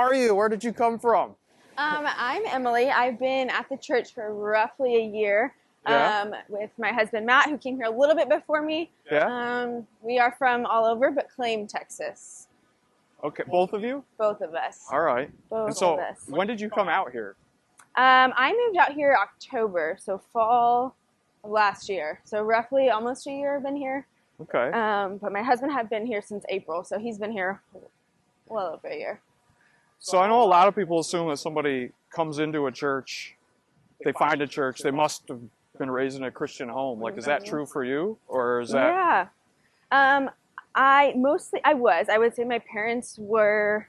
are you? Where did you come from? I'm Emily. I've been at the church for roughly a year Yeah? with my husband Matt, who came here a little bit before me. Yeah? We are from all over, but claim Texas. Okay, both of you? Both of us. All right. Both And of so, us. when did you come out here? I moved out here October, so fall of last year. So roughly almost a year I've been here. Okay. But my husband had been here since April, so he's been here well over a year. So I know a lot of people assume that somebody comes into a church, they find a church, they must have been raised in a Christian home. Like, is that true for you? Or is that... Yeah. I would say my parents were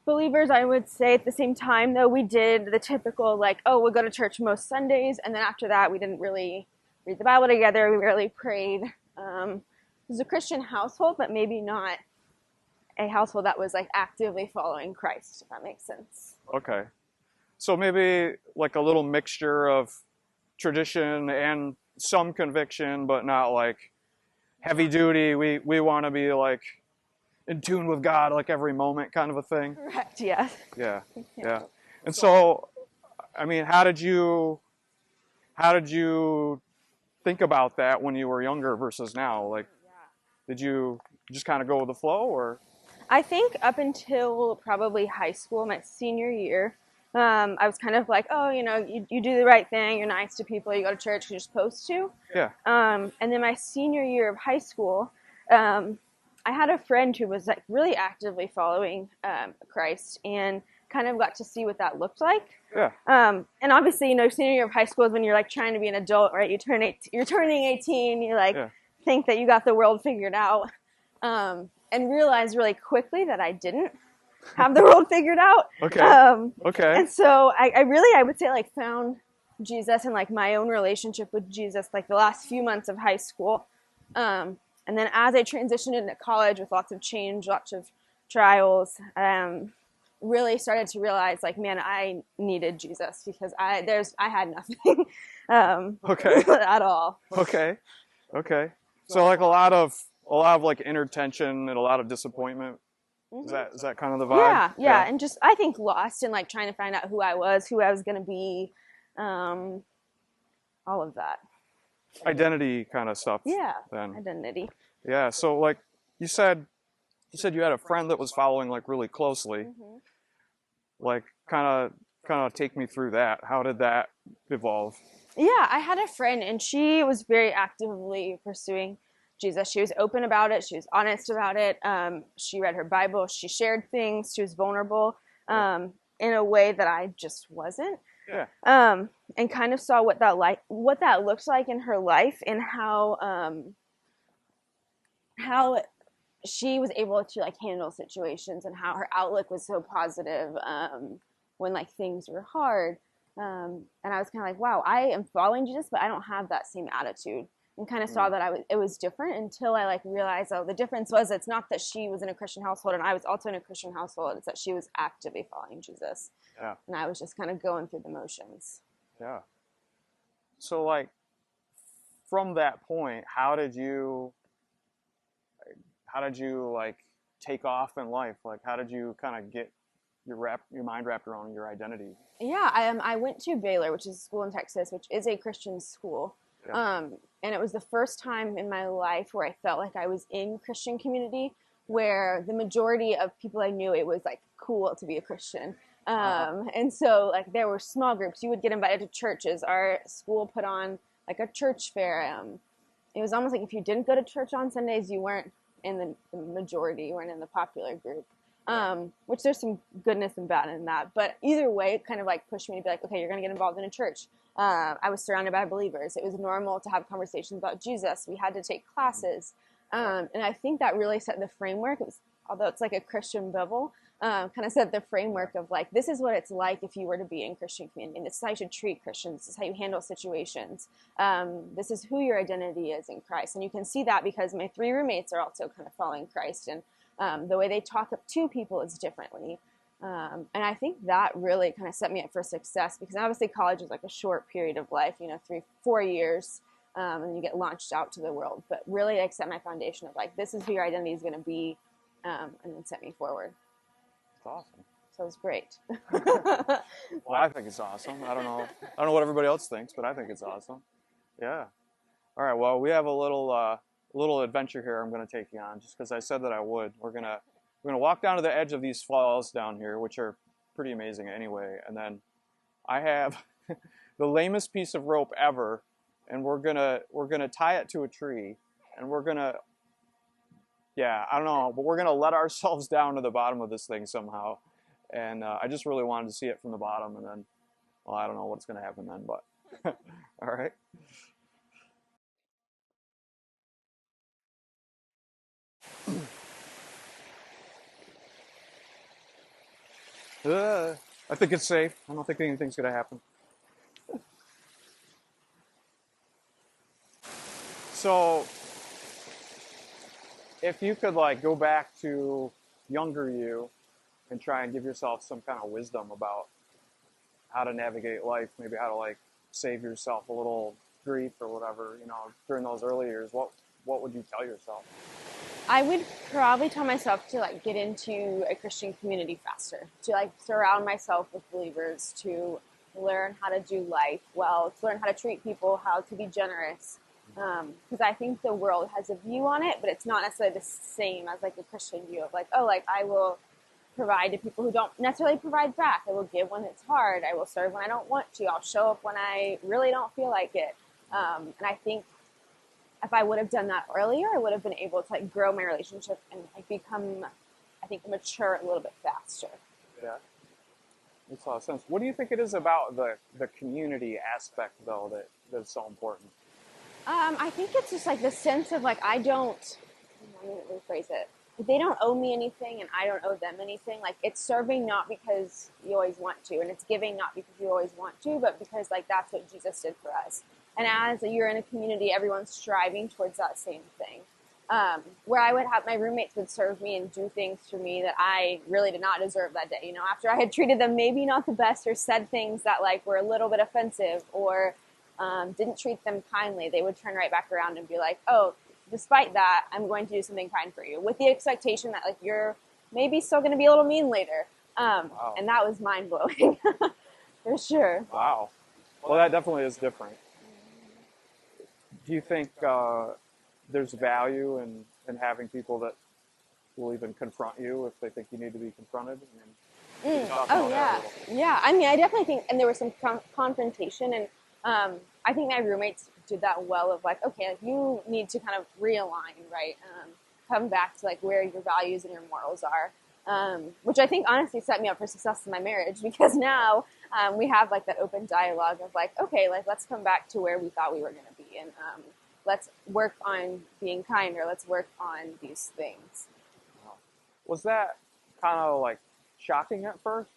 believers. I would say at the same time, though, we did the typical, like, oh, we'll go to church most Sundays. And then after that, we didn't really read the Bible together. We rarely prayed. It was a Christian household, but maybe not a household that was like actively following Christ, if that makes sense. Okay. So maybe like a little mixture of tradition and some conviction, but not like heavy duty. We want to be like in tune with God like every moment kind of a thing. Correct, yes. Yeah. Yeah. And so, I mean, how did you think about that when you were younger versus now? Like, did you just kind of go with the flow, or? I think up until probably high school, my senior year, I was kind of like, oh, you do the right thing. You're nice to people. You go to church because you're supposed to. Yeah. And then my senior year of high school, I had a friend who was like really actively following Christ and kind of got to see what that looked like. Yeah. And obviously, senior year of high school is when you're like trying to be an adult, right? You're turning 18. You think that you got the world figured out. And realized really quickly that I didn't have the world figured out. Okay. Okay. And so I would say like found Jesus and like my own relationship with Jesus like the last few months of high school. And then as I transitioned into college with lots of change, lots of trials, really started to realize like, man, I needed Jesus because I had nothing Okay. at all. Okay. Okay. So like a lot of like inner tension and a lot of disappointment. Is that kind of the vibe? Yeah, and just I think lost in like trying to find out who I was going to be, all of that. Identity kind of stuff. Yeah, then. identity. Yeah. So like you said you had a friend that was following like really closely. Like kind of take me through that. How did that evolve? Yeah, I had a friend and she was very actively pursuing Jesus. She was open about it. She was honest about it. She read her Bible. She shared things. She was vulnerable in a way that I just wasn't. Yeah. And kind of saw what that looked like in her life and how she was able to like handle situations and how her outlook was so positive when like things were hard. And I was kind of like, wow, I am following Jesus, but I don't have that same attitude. And kind of saw that it was different until I like realized, oh, the difference was it's not that she was in a Christian household and I was also in a Christian household. It's that she was actively following Jesus. Yeah. And I was just kind of going through the motions. Yeah. So like from that point, how did you like take off in life? Like how did you kind of get your mind wrapped around your identity? Yeah, I went to Baylor, which is a school in Texas, which is a Christian school. Yeah. And it was the first time in my life where I felt like I was in Christian community, where the majority of people I knew, it was like cool to be a Christian. And so like there were small groups. You would get invited to churches. Our school put on like a church fair. It was almost like if you didn't go to church on Sundays, you weren't in the majority, you weren't in the popular group. Which there's some goodness and bad in that. But either way, it kind of like pushed me to be like, okay, you're going to get involved in a church. I was surrounded by believers. It was normal to have conversations about Jesus. We had to take classes. And I think that really set the framework. Although it's like a Christian bubble, kind of set the framework of like, this is what it's like if you were to be in Christian community. And this is how you should treat Christians. This is how you handle situations. This is who your identity is in Christ. And you can see that because my 3 roommates are also kind of following Christ. And the way they talk up to people is differently. And I think that really kind of set me up for success because obviously college is like a short period of life, 3-4 years, and you get launched out to the world. But really like set my foundation of like, this is who your identity is going to be, and then set me forward. That's awesome. So it's great. Well, I think it's awesome. I don't know what everybody else thinks, but I think it's awesome. Yeah. All right. Well, we have a little adventure here. I'm going to take you on, just because I said that I would. We're gonna walk down to the edge of these falls down here, which are pretty amazing anyway. And then I have the lamest piece of rope ever, and we're gonna tie it to a tree, and yeah, I don't know, but we're gonna let ourselves down to the bottom of this thing somehow. And I just really wanted to see it from the bottom, and then, well, I don't know what's gonna happen then, but all right. I think it's safe. I don't think anything's gonna happen. So, if you could like go back to younger you and try and give yourself some kind of wisdom about how to navigate life, maybe how to like save yourself a little grief or whatever, during those early years, what would you tell yourself? I would probably tell myself to like get into a Christian community faster, to like surround myself with believers, to learn how to do life well, to learn how to treat people, how to be generous. Because I think the world has a view on it, but it's not necessarily the same as like a Christian view of like, oh, like I will provide to people who don't necessarily provide back. I will give when it's hard. I will serve when I don't want to. I'll show up when I really don't feel like it. And I think if I would have done that earlier, I would have been able to like grow my relationship and like become, I think, mature a little bit faster. Yeah, makes a lot of sense. What do you think it is about the community aspect though that's so important? I think it's just like the sense of like I don't. Let me rephrase it. They don't owe me anything, and I don't owe them anything. Like it's serving not because you always want to, and it's giving not because you always want to, but because like that's what Jesus did for us. And as you're in a community, everyone's striving towards that same thing. Where I would have my roommates would serve me and do things for me that I really did not deserve that day. After I had treated them maybe not the best or said things that like were a little bit offensive or didn't treat them kindly, they would turn right back around and be like, "Oh, despite that, I'm going to do something kind for you," with the expectation that like you're maybe still going to be a little mean later. Wow. And that was mind blowing for sure. Wow. Well, that definitely is different. Do you think there's value in having people that will even confront you if they think you need to be confronted? Can you talk Oh about that a yeah, little? yeah. I mean, I definitely think, and there was some confrontation, and I think my roommates did that well. Of like, okay, like you need to kind of realign, right? Come back to like where your values and your morals are, which I think honestly set me up for success in my marriage because now we have like that open dialogue of like, okay, like let's come back to where we thought we were going to be, and let's work on being kinder. Let's work on these things. Was that kind of like shocking at first?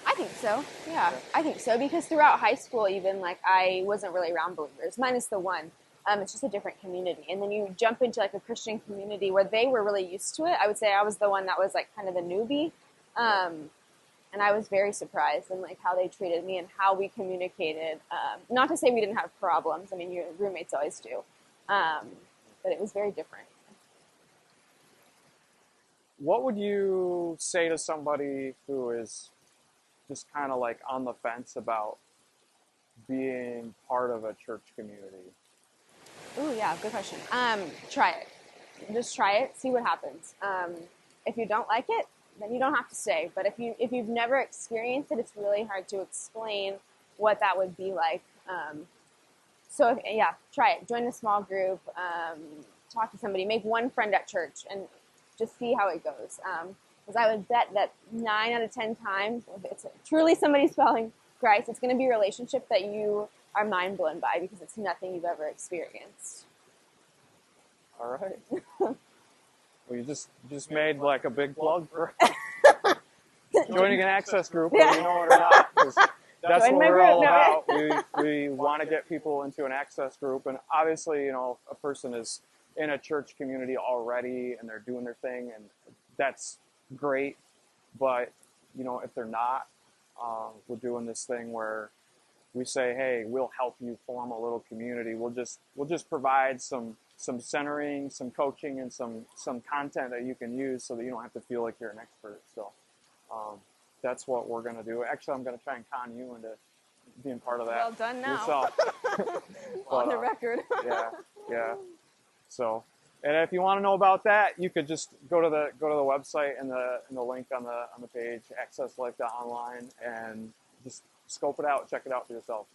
I think so. Yeah, I think so because throughout high school, even like I wasn't really around believers, minus the one. It's just a different community, and then you jump into like a Christian community where they were really used to it. I would say I was the one that was like kind of the newbie, and I was very surprised in like how they treated me and how we communicated. Not to say we didn't have problems. I mean, your roommates always do, but it was very different. What would you say to somebody who is just kind of like on the fence about being part of a church community? Oh yeah, good question. Try it. Just try it. See what happens. If you don't like it, then you don't have to stay. But if you've never experienced it, it's really hard to explain what that would be like. Yeah, try it. Join a small group. Talk to somebody. Make one friend at church, and just see how it goes. Because I would bet that 9 out of 10 times, if it's truly somebody spelling Christ, it's going to be a relationship that you are mind blown by because it's nothing you've ever experienced. All right. Well, you just made like a big plug for joining an access group, whether you know it or not. 'Cause that's Join what my we're group, all no. about. We want to get people into an access group, and obviously, a person is in a church community already, and they're doing their thing, and that's great. But if they're not, we're doing this thing where we say, hey, we'll help you form a little community. We'll just provide some centering, some coaching, and some content that you can use so that you don't have to feel like you're an expert. So that's what we're gonna do. Actually, I'm gonna try and con you into being part of that. Well done now. Yourself. On the record. Yeah, yeah. So, and if you want to know about that, you could just go to the website and the link on the page, accesslife.online, and just scope it out, check it out for yourself.